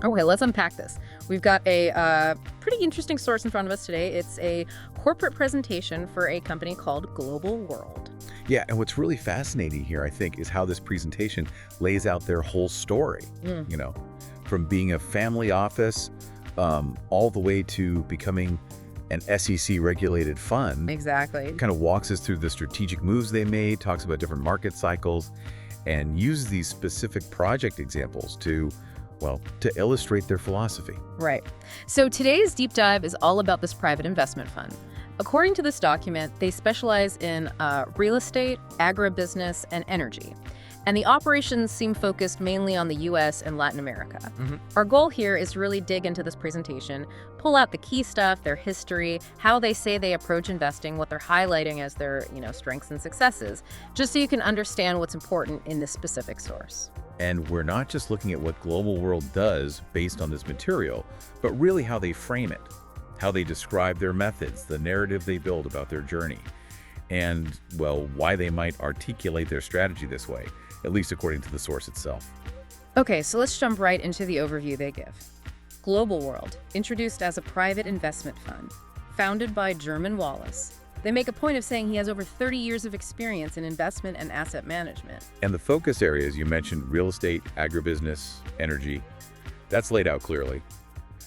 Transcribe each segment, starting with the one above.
Okay, let's unpack this. We've got a pretty interesting source in front of us today. It's a corporate presentation for a company called Global World. Yeah, and what's really fascinating here, I think, is how this presentation lays out their whole story. From being a family office all the way to becoming an SEC-regulated fund. Exactly. Kind of walks us through the strategic moves they made, talks about different market cycles, and uses these specific project examples to illustrate their philosophy. Right. So today's deep dive is all about this private investment fund. According to this document, they specialize in real estate, agribusiness, and energy. And the operations seem focused mainly on the U.S. and Latin America. Our goal here is to really dig into this presentation, pull out the key stuff, their history, how they say they approach investing, what they're highlighting as their strengths and successes, just so you can understand what's important in this specific source. And we're not just looking at what Global World does based on this material, but really how they frame it, how they describe their methods, the narrative they build about their journey, and, why they might articulate their strategy this way, at least according to the source itself. Okay, so let's jump right into the overview they give. Global World, introduced as a private investment fund, founded by Germán Walas. They make a point of saying he has over 30 years of experience in investment and asset management. And the focus areas you mentioned, real estate, agribusiness, energy, that's laid out clearly.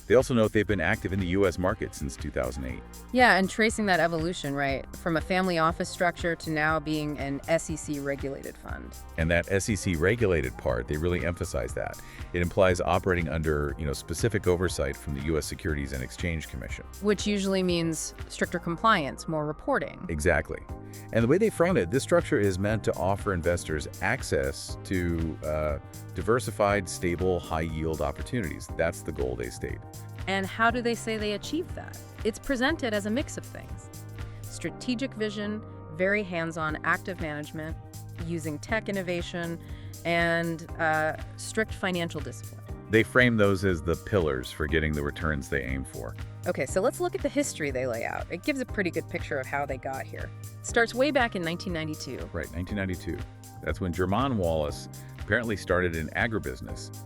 They also note they've been active in the U.S. market since 2008. Yeah, and tracing that evolution, right, from a family office structure to now being an SEC-regulated fund. And that SEC-regulated part, they really emphasize that. It implies operating under, specific oversight from the U.S. Securities and Exchange Commission. Which usually means stricter compliance, more reporting. Exactly. And the way they frame it, this structure is meant to offer investors access to diversified, stable, high-yield opportunities. That's the goal they state. And how do they say they achieve that? It's presented as a mix of things. Strategic vision, very hands-on active management, using tech innovation, and strict financial discipline. They frame those as the pillars for getting the returns they aim for. Okay, so let's look at the history they lay out. It gives a pretty good picture of how they got here. It starts way back in 1992. Right, 1992. That's when Germán Walas apparently started an agribusiness,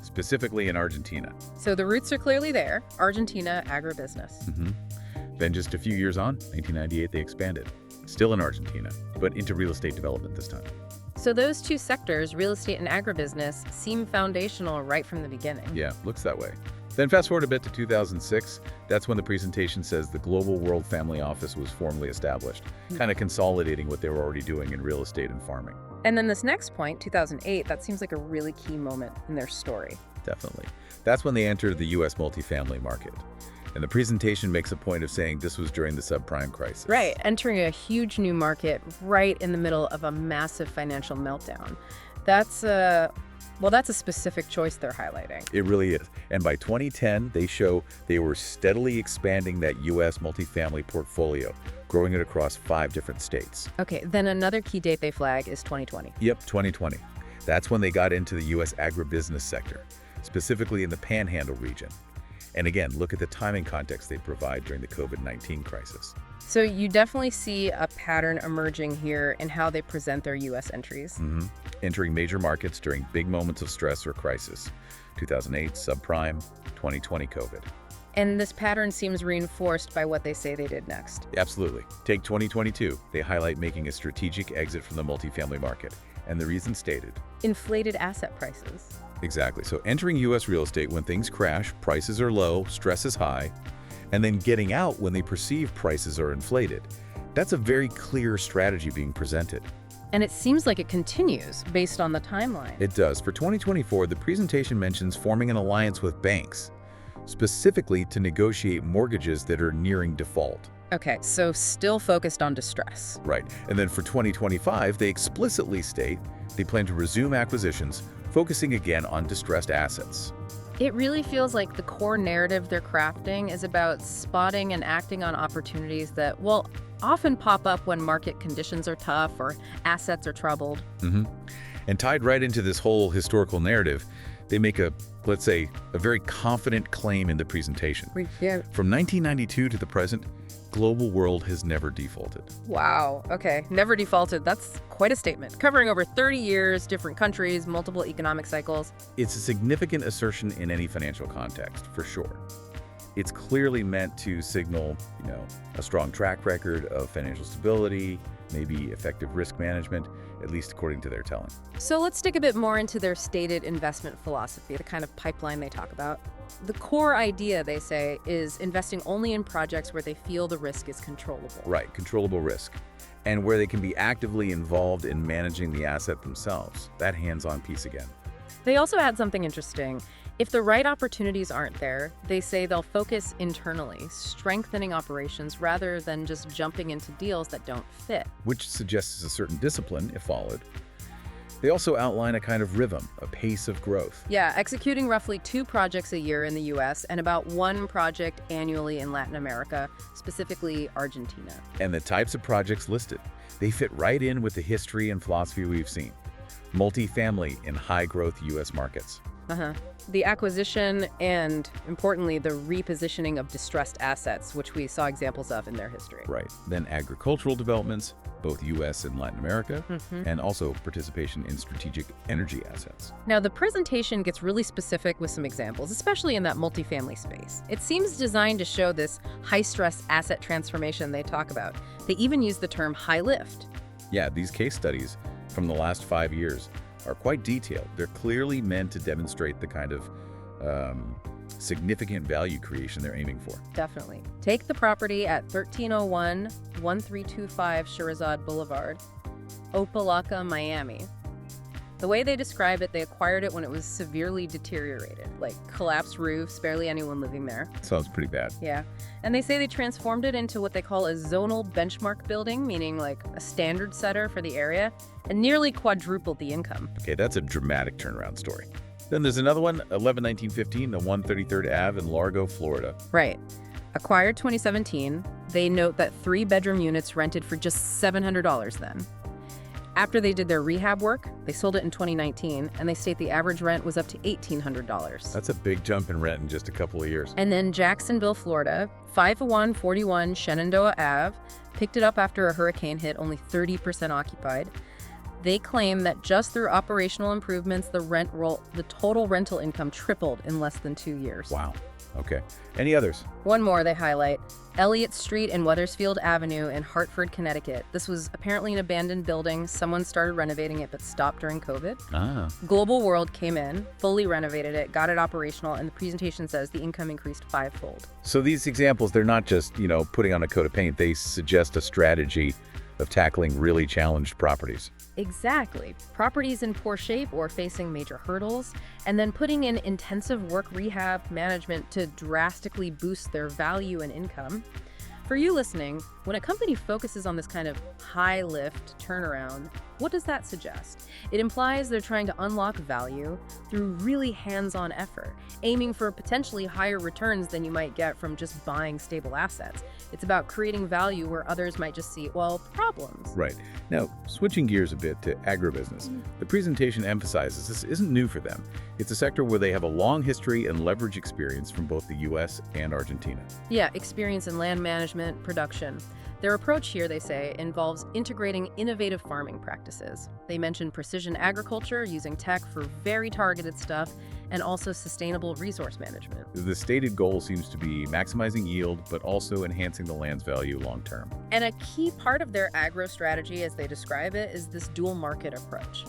specifically in Argentina. So the roots are clearly there, Argentina agribusiness. Then just a few years on, 1998, they expanded, still in Argentina, but into real estate development this time. So those two sectors, real estate and agribusiness, seem foundational right from the beginning. Yeah, looks that way. Then fast forward a bit to 2006, that's when the presentation says the Global World Family Office was formally established, kind of consolidating what they were already doing in real estate and farming. And then this next point, 2008, that seems like a really key moment in their story. Definitely. That's when they entered the U.S. multifamily market. And the presentation makes a point of saying this was during the subprime crisis. Right, entering a huge new market right in the middle of a massive financial meltdown. That's a specific choice they're highlighting. It really is. And by 2010, they show they were steadily expanding that U.S. multifamily portfolio, growing it across 5 different states. Okay, then another key date they flag is 2020. Yep, 2020. That's when they got into the U.S. agribusiness sector, specifically in the Panhandle region. And again, look at the timing context they provide during the COVID-19 crisis. So you definitely see a pattern emerging here in how they present their U.S. entries. Entering major markets during big moments of stress or crisis. 2008, subprime, 2020, COVID. And this pattern seems reinforced by what they say they did next. Absolutely. Take 2022. They highlight making a strategic exit from the multifamily market. And the reason stated: inflated asset prices. Exactly. So entering U.S. real estate when things crash, prices are low, stress is high, and then getting out when they perceive prices are inflated. That's a very clear strategy being presented. And it seems like it continues based on the timeline. It does. For 2024, the presentation mentions forming an alliance with banks, specifically to negotiate mortgages that are nearing default. Okay, so still focused on distress. Right. And then for 2025, they explicitly state they plan to resume acquisitions, focusing again on distressed assets. It really feels like the core narrative they're crafting is about spotting and acting on opportunities that, often pop up when market conditions are tough or assets are troubled. And tied right into this whole historical narrative, They make let's say, a very confident claim in the presentation. Yeah. From 1992 to the present, global world has never defaulted. Wow. Okay. Never defaulted. That's quite a statement. Covering over 30 years, different countries, multiple economic cycles. It's a significant assertion in any financial context, for sure. It's clearly meant to signal, a strong track record of financial stability, maybe effective risk management, at least according to their telling. So let's dig a bit more into their stated investment philosophy, the kind of pipeline they talk about. The core idea, they say, is investing only in projects where they feel the risk is controllable. Right, controllable risk. And where they can be actively involved in managing the asset themselves. That hands-on piece again. They also add something interesting. If the right opportunities aren't there, they say they'll focus internally, strengthening operations rather than just jumping into deals that don't fit. Which suggests a certain discipline, if followed. They also outline a kind of rhythm, a pace of growth. Yeah, executing roughly 2 projects a year in the US and about 1 project annually in Latin America, specifically Argentina. And the types of projects listed, they fit right in with the history and philosophy we've seen. Multifamily in high-growth U.S. markets. The acquisition and, importantly, the repositioning of distressed assets, which we saw examples of in their history. Right. Then agricultural developments, both U.S. and Latin America, and also participation in strategic energy assets. Now, the presentation gets really specific with some examples, especially in that multifamily space. It seems designed to show this high-stress asset transformation they talk about. They even use the term high lift. Yeah, these case studies from the last 5 years are quite detailed. They're clearly meant to demonstrate the kind of significant value creation they're aiming for. Definitely. Take the property at 1301-1325 Shirazad Boulevard, Opa-locka, Miami. The way they describe it, they acquired it when it was severely deteriorated, like collapsed roofs, barely anyone living there. Sounds pretty bad. Yeah. And they say they transformed it into what they call a zonal benchmark building, meaning like a standard setter for the area, and nearly quadrupled the income. Okay, that's a dramatic turnaround story. Then there's another one, 111915 to 133rd Ave in Largo, Florida. Right. Acquired 2017, they note that 3-bedroom units rented for just $700 then. After they did their rehab work, they sold it in 2019, and they state the average rent was up to $1,800. That's a big jump in rent in just a couple of years. And then Jacksonville, Florida, 5141 Shenandoah Ave, picked it up after a hurricane hit, only 30% occupied. They claim that just through operational improvements, the total rental income tripled in less than 2 years. Wow. Okay. Any others? One more they highlight. Elliott Street and Wethersfield Avenue in Hartford, Connecticut. This was apparently an abandoned building. Someone started renovating it but stopped during COVID. Global World came in, fully renovated it, got it operational, and the presentation says the income increased 5-fold. So these examples, they're not just, putting on a coat of paint. They suggest a strategy of tackling really challenged properties. Exactly. Properties in poor shape or facing major hurdles, and then putting in intensive work rehab management to drastically boost their value and income. For you listening, when a company focuses on this kind of high-lift turnaround, what does that suggest? It implies they're trying to unlock value through really hands-on effort, aiming for potentially higher returns than you might get from just buying stable assets. It's about creating value where others might just see, problems. Right. Now, switching gears a bit to agribusiness, the presentation emphasizes this isn't new for them. It's a sector where they have a long history and leverage experience from both the U.S. and Argentina. Yeah, experience in land management, production. Their approach here, they say, involves integrating innovative farming practices. They mention precision agriculture, using tech for very targeted stuff, and also sustainable resource management. The stated goal seems to be maximizing yield, but also enhancing the land's value long-term. And a key part of their agro strategy, as they describe it, is this dual market approach.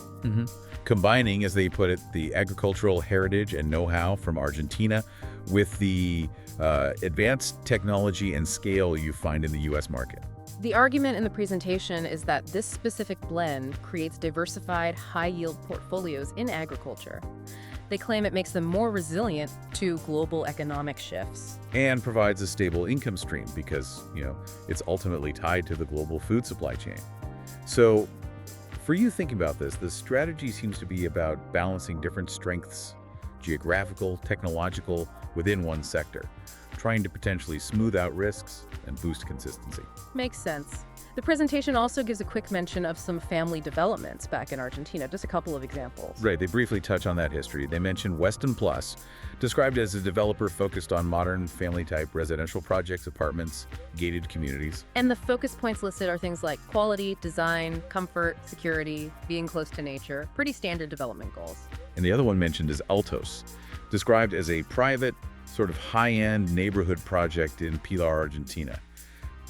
Combining, as they put it, the agricultural heritage and know-how from Argentina with the advanced technology and scale you find in the U.S. market. The argument in the presentation is that this specific blend creates diversified, high-yield portfolios in agriculture. They claim it makes them more resilient to global economic shifts. And provides a stable income stream because, it's ultimately tied to the global food supply chain. So, for you thinking about this, the strategy seems to be about balancing different strengths, geographical, technological, within one sector, trying to potentially smooth out risks and boost consistency. Makes sense. The presentation also gives a quick mention of some family developments back in Argentina, just a couple of examples. Right, they briefly touch on that history. They mention Weston Plus, described as a developer focused on modern family-type residential projects, apartments, gated communities. And the focus points listed are things like quality, design, comfort, security, being close to nature, pretty standard development goals. And the other one mentioned is Altos, described as a private, sort of high-end neighborhood project in Pilar, Argentina.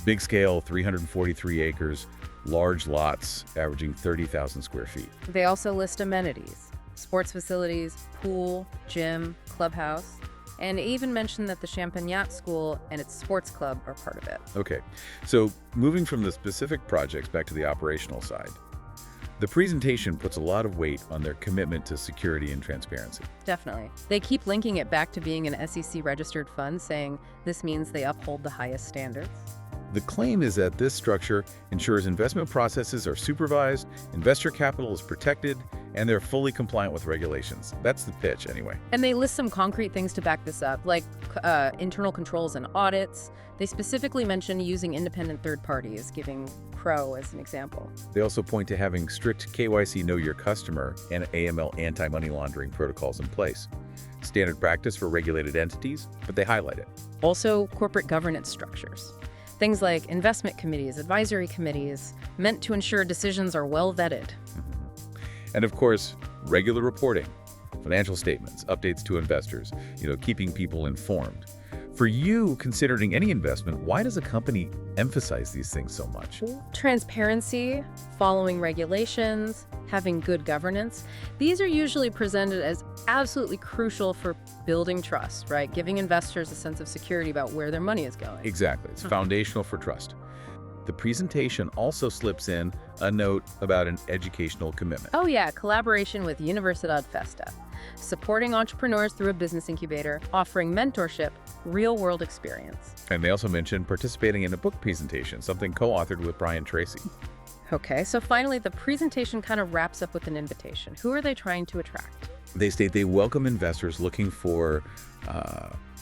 Big scale, 343 acres, large lots, averaging 30,000 square feet. They also list amenities, sports facilities, pool, gym, clubhouse, and even mention that the Champagnat School and its sports club are part of it. Okay, so moving from the specific projects back to the operational side, the presentation puts a lot of weight on their commitment to security and transparency. Definitely. They keep linking it back to being an SEC-registered fund, saying this means they uphold the highest standards. The claim is that this structure ensures investment processes are supervised, investor capital is protected, and they're fully compliant with regulations. That's the pitch, anyway. And they list some concrete things to back this up, like internal controls and audits. They specifically mention using independent third parties, giving Crow as an example. They also point to having strict KYC Know Your Customer and AML anti-money laundering protocols in place. Standard practice for regulated entities, but they highlight it. Also, corporate governance structures. Things like investment committees, advisory committees, meant to ensure decisions are well vetted. And of course, regular reporting, financial statements, updates to investors, keeping people informed. For you, considering any investment, why does a company emphasize these things so much? Transparency, following regulations, having good governance. These are usually presented as absolutely crucial for building trust, right? Giving investors a sense of security about where their money is going. Exactly. It's foundational for trust. The presentation also slips in a note about an educational commitment. Oh yeah, collaboration with Universidad Festa, supporting entrepreneurs through a business incubator, offering mentorship, real-world experience. And they also mentioned participating in a book presentation, something co-authored with Brian Tracy. Okay, so finally, the presentation kind of wraps up with an invitation. Who are they trying to attract? They state they welcome investors looking for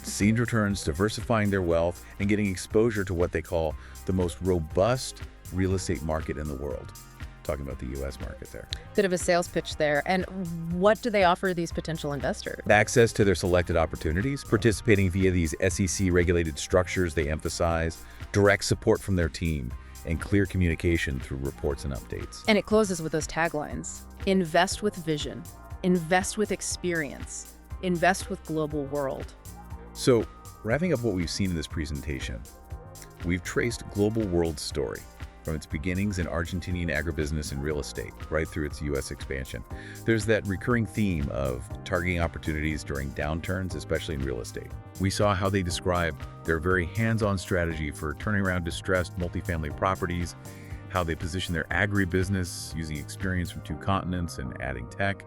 seed returns, diversifying their wealth, and getting exposure to what they call the most robust real estate market in the world. Talking about the U.S. market there. Bit of a sales pitch there. And what do they offer these potential investors? Access to their selected opportunities, participating via these SEC-regulated structures they emphasize, direct support from their team, and clear communication through reports and updates. And it closes with those taglines. Invest with vision. Invest with experience. Invest with global world. So, wrapping up what we've seen in this presentation, we've traced Global World's story from its beginnings in Argentinian agribusiness and real estate, right through its U.S. expansion. There's that recurring theme of targeting opportunities during downturns, especially in real estate. We saw how they describe their very hands-on strategy for turning around distressed multifamily properties, how they position their agribusiness using experience from 2 continents and adding tech.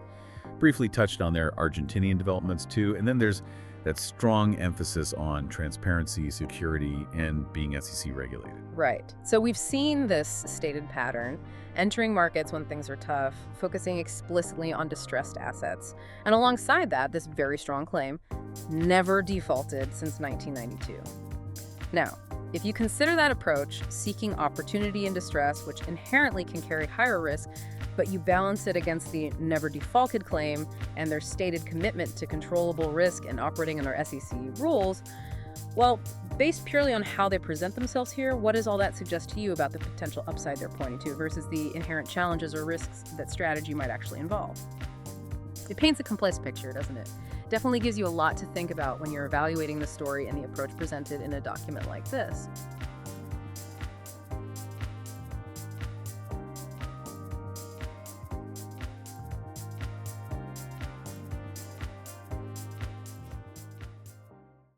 Briefly touched on their Argentinian developments too, and then there's that strong emphasis on transparency, security, and being SEC regulated. Right. So we've seen this stated pattern, entering markets when things are tough, focusing explicitly on distressed assets. And alongside that, this very strong claim, never defaulted since 1992. Now, if you consider that approach, seeking opportunity in distress, which inherently can carry higher risk, but you balance it against the never defaulted claim and their stated commitment to controllable risk and operating under SEC rules, well, based purely on how they present themselves here, what does all that suggest to you about the potential upside they're pointing to versus the inherent challenges or risks that strategy might actually involve? It paints a complex picture, doesn't it? Definitely gives you a lot to think about when you're evaluating the story and the approach presented in a document like this.